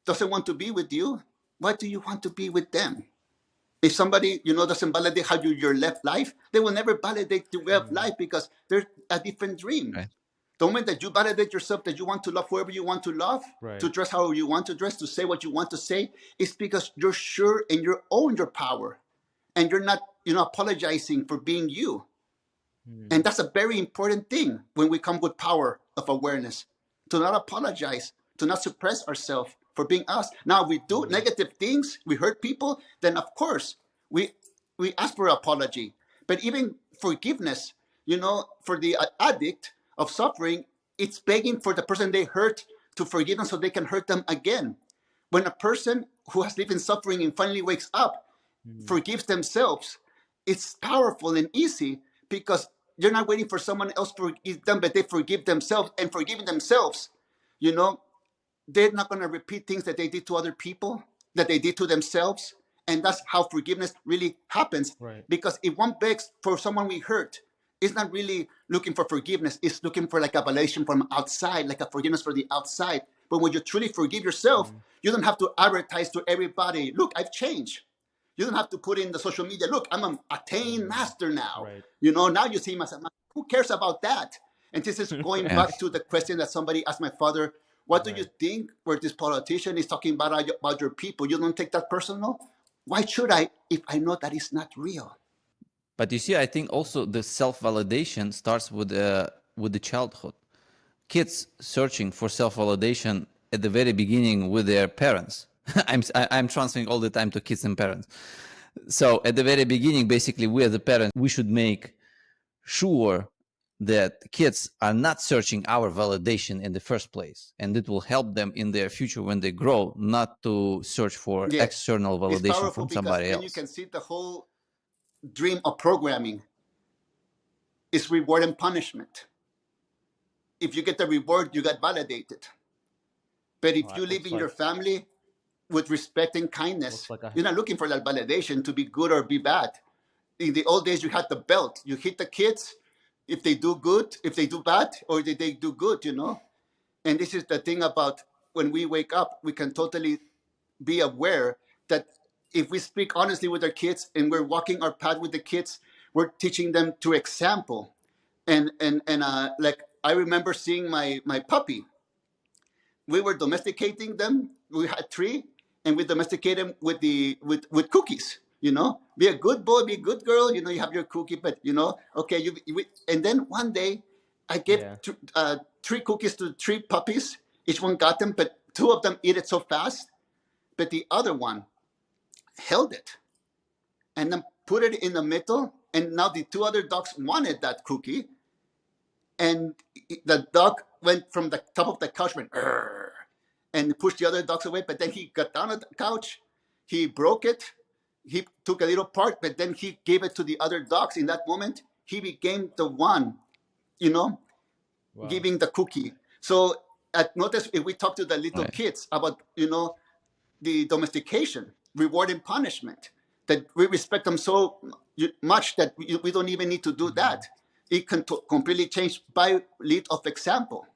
doesn't want to be with you, why do you want to be with them? If somebody, doesn't validate how your left life, they will never validate your way of life because they're a different dream. Right. The moment that you validate yourself, that you want to love whoever you want to love, Right. to dress however you want to dress, to say what you want to say, it's because you're sure and you own your power. And you're not, apologizing for being you. And that's a very important thing when we come with power of awareness, to not apologize, to not suppress ourselves for being us. Now, if we do negative things, we hurt people, then of course we ask for apology. But even forgiveness, for the addict of suffering, it's begging for the person they hurt to forgive them so they can hurt them again. When a person who has lived in suffering and finally wakes up, forgives themselves, it's powerful and easy because you're not waiting for someone else to forgive them, but they forgive themselves. And forgiving themselves, they're not going to repeat things that they did to other people, that they did to themselves. And that's how forgiveness really happens. Right. Because if one begs for someone we hurt, it's not really looking for forgiveness. It's looking for like a validation from outside, like a forgiveness for the outside. But when you truly forgive yourself, you don't have to advertise to everybody, look, I've changed. You don't have to put in the social media, look, I'm an attained master now. Right. Now you see him as a master. Who cares about that? And this is going back to the question that somebody asked my father, what do you think where this politician is talking about your people? You don't take that personal? Why should I if I know that it's not real? But you see, I think also the self-validation starts with the childhood. Kids searching for self-validation at the very beginning with their parents. I'm transferring all the time to kids and parents. So at the very beginning, basically, we as a parent, we should make sure that kids are not searching our validation in the first place, and it will help them in their future when they grow, not to search for external validation from somebody else. Then you can see the whole dream of programming is reward and punishment. If you get the reward, you get validated. But if you live in your family with respect and kindness, you're not looking for that validation to be good or be bad. In the old days, you had the belt. You hit the kids if they do good, if they do bad, or if they do good, And this is the thing about when we wake up, we can totally be aware that if we speak honestly with our kids and we're walking our path with the kids, we're teaching them through example. And like I remember seeing my puppy. We were domesticating them. We had 3, and we domesticated them with cookies. Be a good boy, be a good girl. You have your cookie, but okay. And then one day, I gave 3 cookies to 3 puppies. Each one got them, but 2 of them ate it so fast, but the other one held it and then put it in the middle. And now the 2 other dogs wanted that cookie, and the dog went from the top of the couch, went and pushed the other dogs away. But then he got down on the couch, he broke it, he took a little part, but then he gave it to the other dogs. In that moment, he became the one, giving the cookie. So notice if we talk to the little kids about, the domestication, reward and punishment, that we respect them so much that we don't even need to do that. It can completely change by lead of example.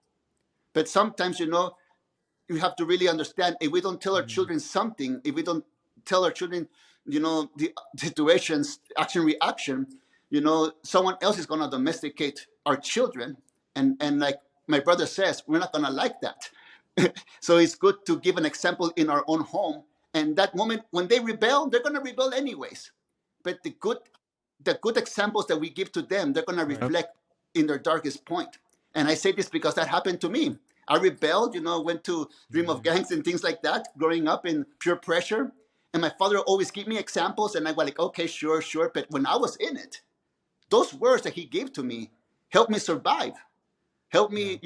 But sometimes, you have to really understand, if we don't tell our children something, if we don't tell our children, the situations, action, reaction, someone else is going to domesticate our children. And like my brother says, we're not going to like that. So it's good to give an example in our own home. And that moment when they rebel, they're going to rebel anyways. But the good examples that we give to them, they're going to reflect in their darkest point. And I say this because that happened to me. I rebelled, went to dream of gangs and things like that, growing up in pure pressure. And my father always gave me examples, and I was like, okay, sure. But when I was in it, those words that he gave to me helped me survive, helped me,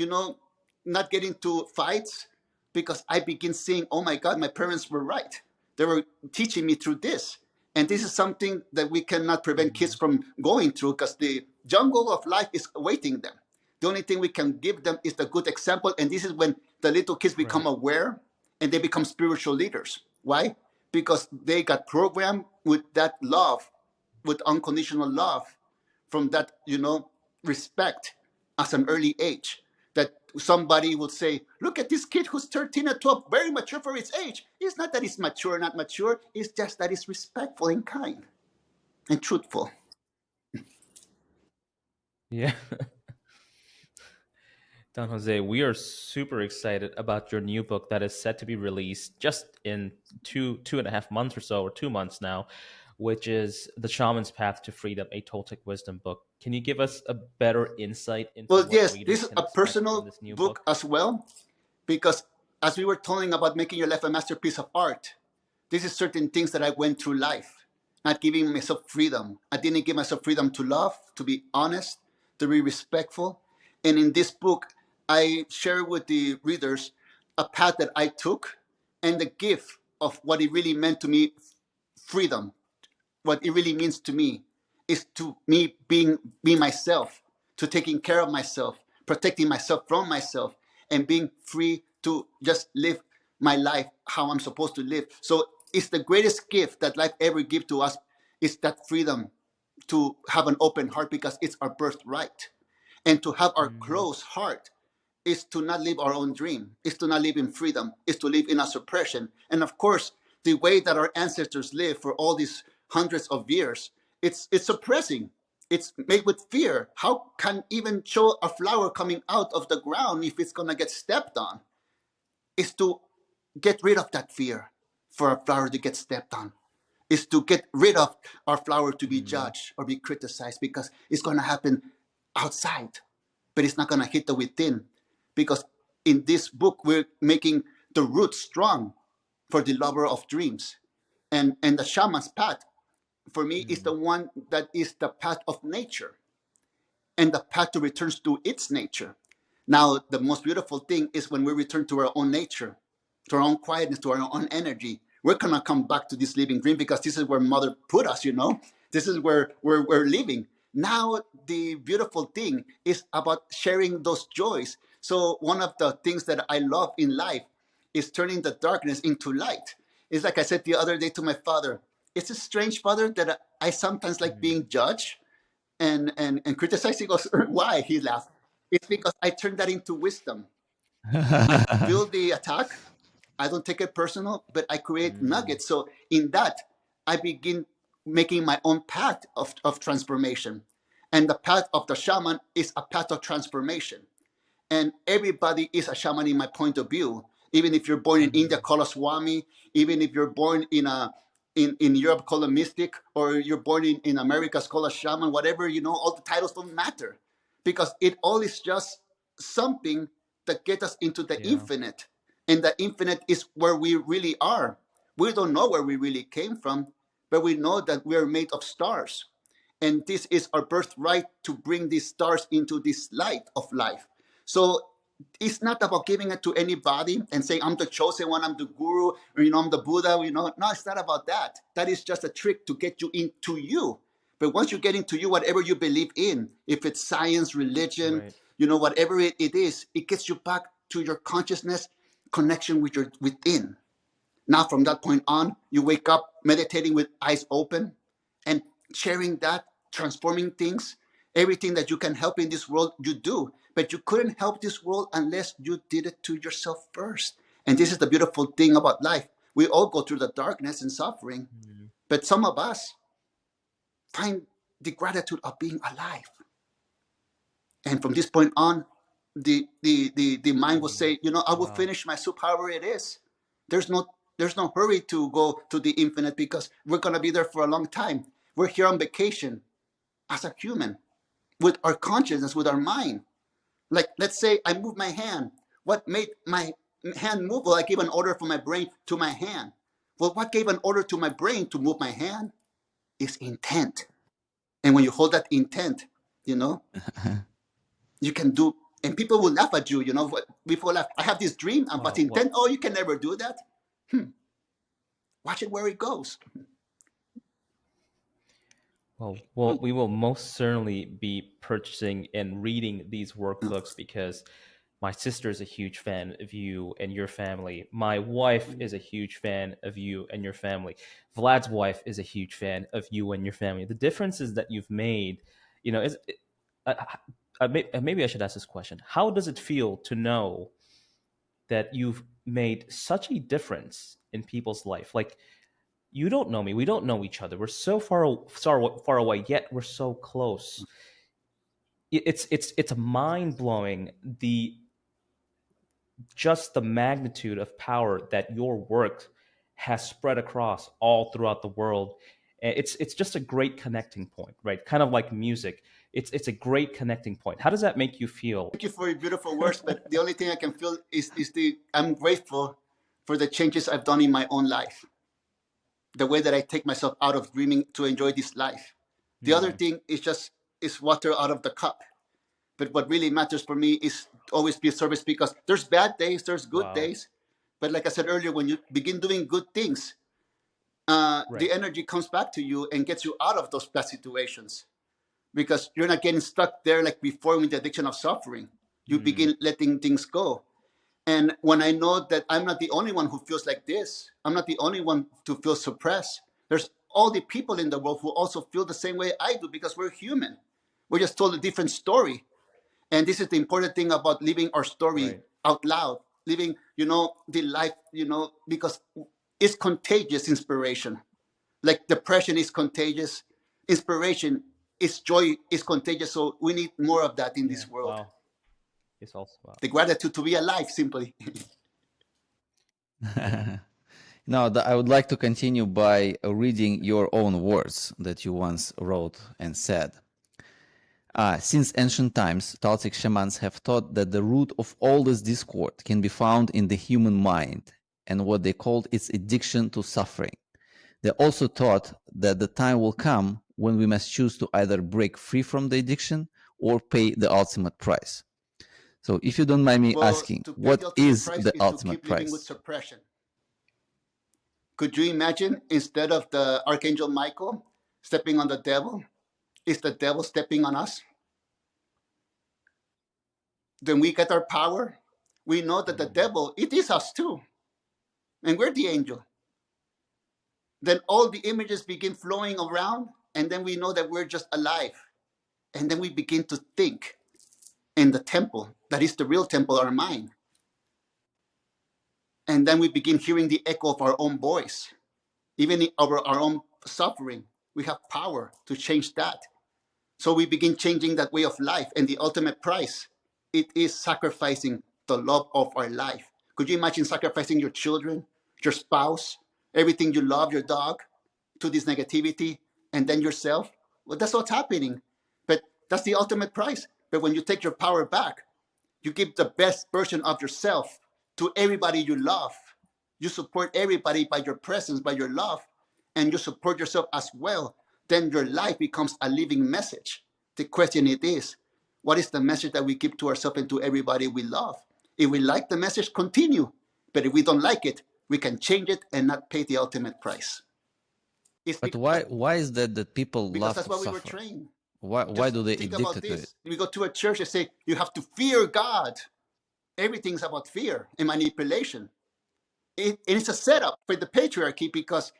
not get into fights, because I begin seeing, oh my God, my parents were right. They were teaching me through this. And this is something that we cannot prevent kids from going through, because the jungle of life is awaiting them. The only thing we can give them is the good example. And this is when the little kids become aware and they become spiritual leaders. Why? Because they got programmed with that love, with unconditional love, from that, respect as an early age. that somebody will say, look at this kid who's 13 or 12, very mature for his age. It's not that he's mature or not mature. It's just that he's respectful and kind and truthful. Yeah. Don Jose, we are super excited about your new book that is set to be released just in 2.5 months or so, or 2 months now, which is The Shaman's Path to Freedom, a Toltec Wisdom Book. Can you give us a better insight into Well, what yes, this readers is can a expect from personal this new book book? as well, because as we were talking about making your life a masterpiece of art, this is certain things that I went through life, not giving myself freedom. I didn't give myself freedom to love, to be honest, to be respectful. And in this book, I share with the readers a path that I took and the gift of what it really meant to me, freedom. What it really means to me is to me being myself, to taking care of myself, protecting myself from myself, and being free to just live my life how I'm supposed to live. So it's the greatest gift that life ever give to us, is that freedom to have an open heart, because it's our birthright. And to have our Mm, closed heart is to not live our own dream, is to not live in freedom, is to live in a suppression. And of course, the way that our ancestors lived for all these hundreds of years, it's suppressing. It's made with fear. How can even show a flower coming out of the ground if it's gonna get stepped on? Is to get rid of that fear for a flower to get stepped on. Is to get rid of our flower to be mm, judged or be criticized, because it's gonna happen outside, but it's not gonna hit the within. Because in this book, we're making the root strong for the lover of dreams. And the shaman's path, for me, is mm. the one that is the path of nature, and the path to returns to its nature. Now, the most beautiful thing is when we return to our own nature, to our own quietness, to our own energy. We're gonna come back to this living dream, because this is where Mother put us. This is where we're living. Now, the beautiful thing is about sharing those joys. So one of the things that I love in life is turning the darkness into light. It's like I said the other day to my father. It's a strange, father, that I sometimes like Mm. being judged and criticized. He goes, why? He laughed. It's because I turned that into wisdom. I feel the attack. I don't take it personal, but I create Mm. nuggets. So in that, I begin making my own path of transformation. And the path of the shaman is a path of transformation. And everybody is a shaman in my point of view. Even if you're born in India, Mm. call a Swami. Even if you're born in Europe, call a mystic, or you're born in America, call a shaman. Whatever, all the titles don't matter, because it all is just something that gets us into the Yeah. infinite, and the infinite is where we really are. We don't know where we really came from, but we know that we are made of stars, and this is our birthright to bring these stars into this light of life. So it's not about giving it to anybody and saying, I'm the chosen one, I'm the guru, or I'm the Buddha. No, it's not about that. That is just a trick to get you into you. But once you get into you, whatever you believe in, if it's science, religion, Right. whatever it is, it gets you back to your consciousness connection with your within. Now, from that point on, you wake up meditating with eyes open and sharing that, transforming things. Everything that you can help in this world, you do. But you couldn't help this world unless you did it to yourself first. And this is the beautiful thing about life. We all go through the darkness and suffering, Mm. but some of us find the gratitude of being alive. And from this point on, the mind will Mm. say, I will Wow. finish my soup however it is. There's no there's no hurry to go to the infinite, because we're gonna be there for a long time. We're here on vacation as a human, with our consciousness, with our mind. Like, let's say I move my hand. What made my hand move? Well, I gave an order from my brain to my hand. Well, what gave an order to my brain to move my hand is intent. And when you hold that intent, you know, you can do, and people will laugh at you. People laugh. I have this dream, but Wow. intent. Oh, you can never do that. Watch it where it goes. Well, we will most certainly be purchasing and reading these workbooks because my sister is a huge fan of you and your family. My wife is a huge fan of you and your family. Vlad's wife is a huge fan of you and your family. The differences that you've made, is maybe I should ask this question. How does it feel to know that you've made such a difference in people's life? Like, you don't know me, we don't know each other, we're so far away, yet we're so close. It's mind blowing, just the magnitude of power that your work has spread across all throughout the world. It's just a great connecting point, right? Kind of like music. It's a great connecting point. How does that make you feel? Thank you for your beautiful words, but the only thing I can feel is I'm grateful for the changes I've done in my own life. The way that I take myself out of dreaming to enjoy this life. The other thing is water out of the cup. But what really matters for me is always be of service, because there's bad days, there's good days. But like I said earlier, when you begin doing good things, the energy comes back to you and gets you out of those bad situations, because you're not getting stuck there like before with the addiction of suffering. You begin letting things go. And when I know that I'm not the only one who feels like this, I'm not the only one to feel suppressed. There's all the people in the world who also feel the same way I do, because we're human. We're just told a different story. And this is the important thing about living our story out loud, living, the life, because it's contagious inspiration. Like depression is contagious. Inspiration is joy, is contagious. So we need more of that in this world. Wow. It's also the gratitude to be alive, simply. Now, I would like to continue by reading your own words that you once wrote and said. Since ancient times, Toltec shamans have taught that the root of all this discord can be found in the human mind and what they called its addiction to suffering. They also taught that the time will come when we must choose to either break free from the addiction or pay the ultimate price. So if you don't mind me asking, what is the ultimate price? Living with suppression. Could you imagine, instead of the Archangel Michael stepping on the devil, is the devil stepping on us? Then we get our power. We know that the devil, it is us too. And we're the angel. Then all the images begin flowing around, and then we know that we're just alive. And then we begin to think in the temple, that is the real temple, our mind. And then we begin hearing the echo of our own voice. Even in our own suffering, we have power to change that. So we begin changing that way of life. And the ultimate price, it is sacrificing the love of our life. Could you imagine sacrificing your children, your spouse, everything you love, your dog, to this negativity, and then yourself? Well, that's what's happening. But that's the ultimate price. But when you take your power back, you give the best version of yourself to everybody you love. You support everybody by your presence, by your love, and you support yourself as well. Then your life becomes a living message. The question it is, what is the message that we give to ourselves and to everybody we love? If we like the message, continue. But if we don't like it, we can change it and not pay the ultimate price. But why is that people love to suffer? Because that's why we were trained. Why do they addicted to it? We go to a church and say, you have to fear God. Everything's about fear and manipulation. It's a setup for the patriarchy, because,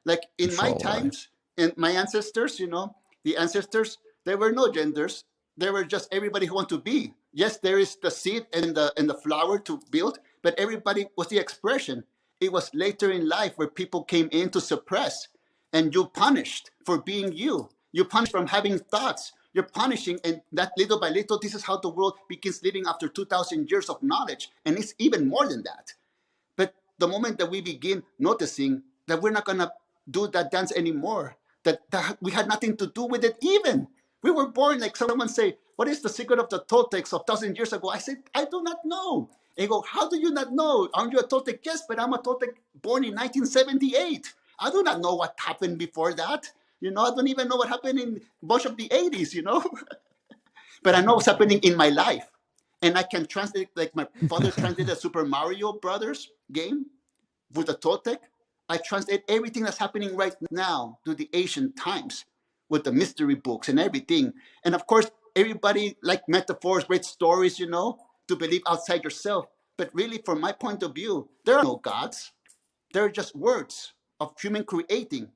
like in my times, and my ancestors, the ancestors, there were no genders. There were just everybody who wanted to be. Yes, there is the seed and the flower to build, but everybody was the expression. It was later in life where people came in to suppress, and you punished for being you. You punished from having thoughts. You're punishing, and that little by little, this is how the world begins living after 2,000 years of knowledge, and it's even more than that. But the moment that we begin noticing that we're not going to do that dance anymore, that we had nothing to do with it even. We were born, like someone say, what is the secret of the Toltecs of 1,000 years ago? I said, I do not know. They go, how do you not know? Aren't you a Toltec? Yes, but I'm a Toltec born in 1978. I do not know what happened before that. I don't even know what happened in much of the 80s, But I know what's happening in my life. And I can translate, like my father translated the Super Mario Brothers game with the Toltec. I translate everything that's happening right now to the ancient times with the mystery books and everything. And of course, everybody like metaphors, great stories, to believe outside yourself. But really, from my point of view, there are no gods. They're just words of human creating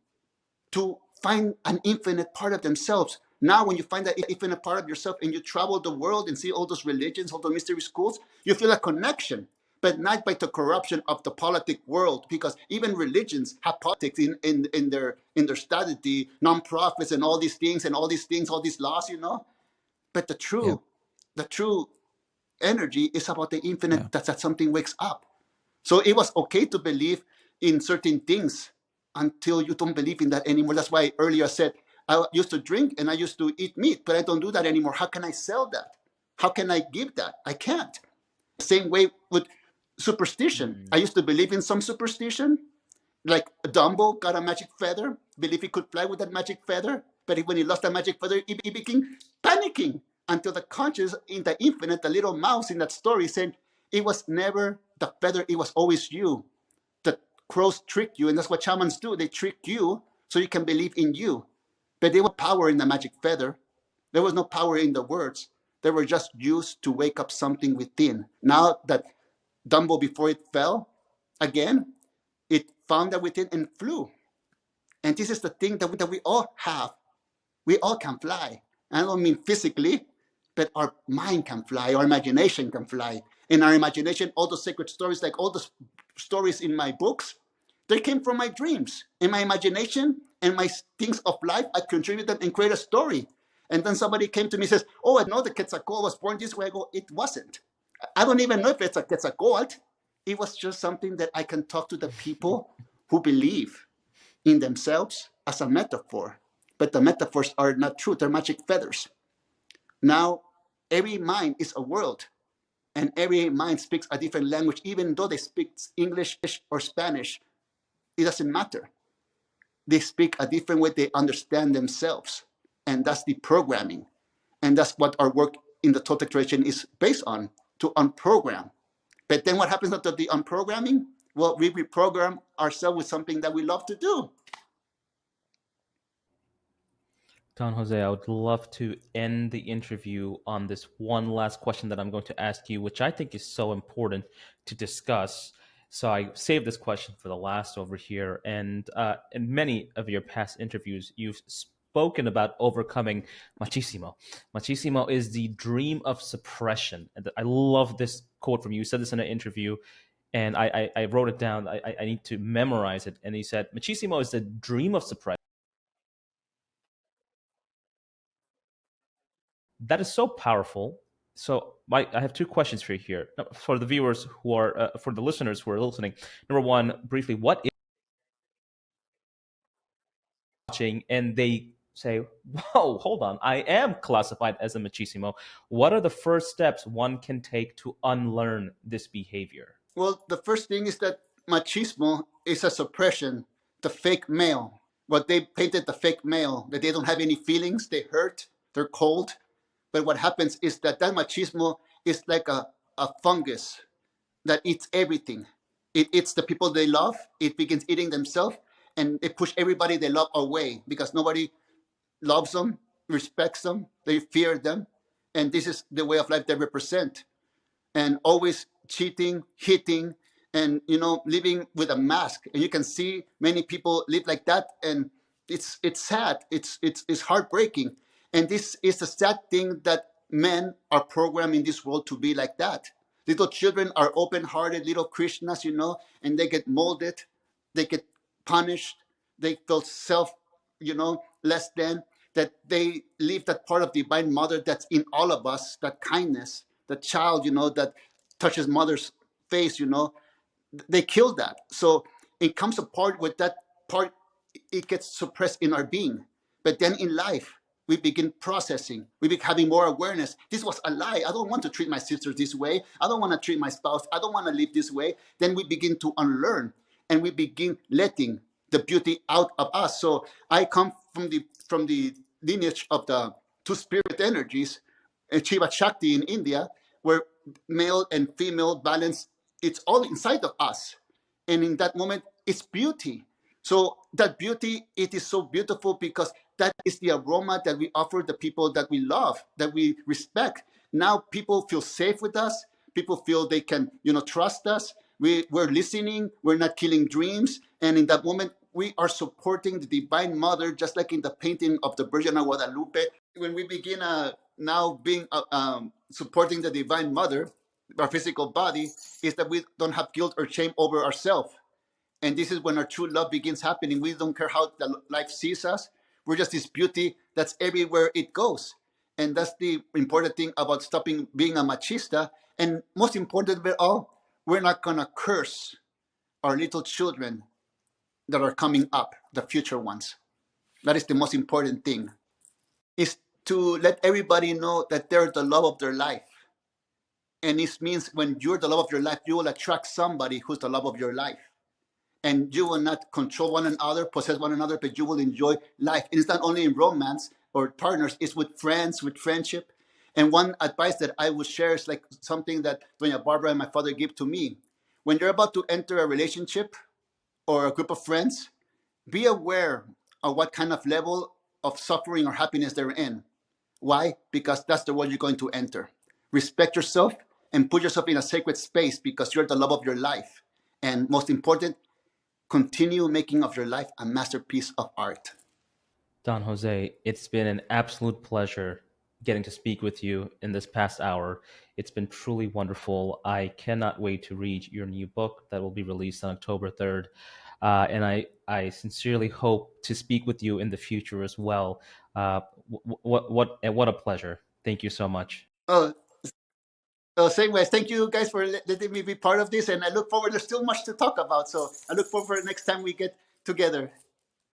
to find an infinite part of themselves Now, when you find that even a part of yourself and you travel the world and see all those religions, all those mystery schools, you feel a connection, but not by the corruption of the politic world, because even religions have politics in their strategy, non-profits and all these things and all these things, all these laws, But the Yeah. true energy is about the infinite, Yeah. that something wakes up. So it was okay to believe in certain things until you don't believe in that anymore. That's why earlier I said I used to drink and I used to eat meat, but I don't do that anymore. How can I sell that? How can I give that? I can't. Same way with superstition. I used to believe in some superstition, like Dumbo got a magic feather, believe he could fly with that magic feather, but when he lost that magic feather, he became panicking until the conscious in the infinite, the little mouse in that story said, it was never the feather, it was always you. The crows trick you, and that's what shamans do. They trick you so you can believe in you. But there was power in the magic feather. There was no power in the words. They were just used to wake up something within. Now that Dumbo, before it fell, again, it found that within and flew. And this is the thing that we all have. We all can fly. I don't mean physically, but our mind can fly, our imagination can fly. In our imagination, all the sacred stories, like all the stories in my books, they came from my dreams. In my imagination and my things of life, I contribute them and create a story. And then somebody came to me and says, oh, I know the Quetzalcoatl was born this way. I go, it wasn't. I don't even know if it's a Quetzalcoatl. It was just something that I can talk to the people who believe in themselves as a metaphor. But the metaphors are not true, they're magic feathers. Now, every mind is a world, and every mind speaks a different language, even though they speak English or Spanish. It doesn't matter. They speak a different way, they understand themselves. And that's the programming. And that's what our work in the Toltec tradition is based on, to unprogram. But then what happens after the unprogramming? Well, we reprogram ourselves with something that we love to do. Don Jose, I would love to end the interview on this one last question that I'm going to ask you, which I think is so important to discuss. So I saved this question for the last over here. And in many of your past interviews, you've spoken about overcoming machismo. Machismo is the dream of suppression. And I love this quote from you. You said this in an interview, and I wrote it down. I need to memorize it. And he said, machismo is the dream of suppression. That is so powerful. So I have two questions for you here. For the viewers who are, for the listeners who are listening. Number one, briefly, what is watching and they say, whoa, hold on, I am classified as a machismo. What are the first steps one can take to unlearn this behavior? Well, the first thing is that machismo is a suppression, the fake male. What they painted the fake male, that they don't have any feelings, they hurt, they're cold. But what happens is that machismo is like a fungus that eats everything. It eats the people they love, it begins eating themselves, and it pushes everybody they love away because nobody loves them, respects them, they fear them. And this is the way of life they represent. And always cheating, hitting, and living with a mask. And you can see many people live like that, and it's sad. It's heartbreaking. And this is the sad thing, that men are programmed in this world to be like that. Little children are open-hearted, little Krishnas, and they get molded, they get punished, they feel less than, that they leave that part of divine mother that's in all of us, that kindness, the child, that touches mother's face, they kill that. So it comes apart with that part, it gets suppressed in our being. But then in life, we begin processing, we begin having more awareness. This was a lie. I don't want to treat my sisters this way. I don't want to treat my spouse. I don't want to live this way. Then we begin to unlearn, and we begin letting the beauty out of us. So I come from the lineage of the two spirit energies, Shiva Shakti in India, where male and female balance, it's all inside of us. And in that moment, it's beauty. So that beauty, it is so beautiful because that is the aroma that we offer the people that we love, that we respect. Now people feel safe with us. People feel they can, trust us. We're listening. We're not killing dreams. And in that moment, we are supporting the Divine Mother, just like in the painting of the Virgin of Guadalupe. when we begin now being supporting the Divine Mother, our physical body, is that we don't have guilt or shame over ourselves. And this is when our true love begins happening. We don't care how the life sees us. We're just this beauty that's everywhere it goes. And that's the important thing about stopping being a machista. And most important of all, we're not going to curse our little children that are coming up, the future ones. That is the most important thing, is to let everybody know that they're the love of their life. And this means when you're the love of your life, you will attract somebody who's the love of your life. And you will not control one another, possess one another, but you will enjoy life. And it's not only in romance or partners, it's with friends, with friendship. And one advice that I would share is like something that Doña Barbara and my father gave to me. When you're about to enter a relationship or a group of friends, be aware of what kind of level of suffering or happiness they're in. Why? Because that's the world you're going to enter. Respect yourself and put yourself in a sacred space because you're the love of your life. And most important, continue making of your life a masterpiece of art. Don Jose, it's been an absolute pleasure getting to speak with you in this past hour. It's been truly wonderful. I cannot wait to read your new book that will be released on October 3rd. And I sincerely hope to speak with you in the future as well. What a pleasure. Thank you so much. Oh, same way. Thank you guys for letting me be part of this. And I look forward, there's still much to talk about. So I look forward to the next time we get together.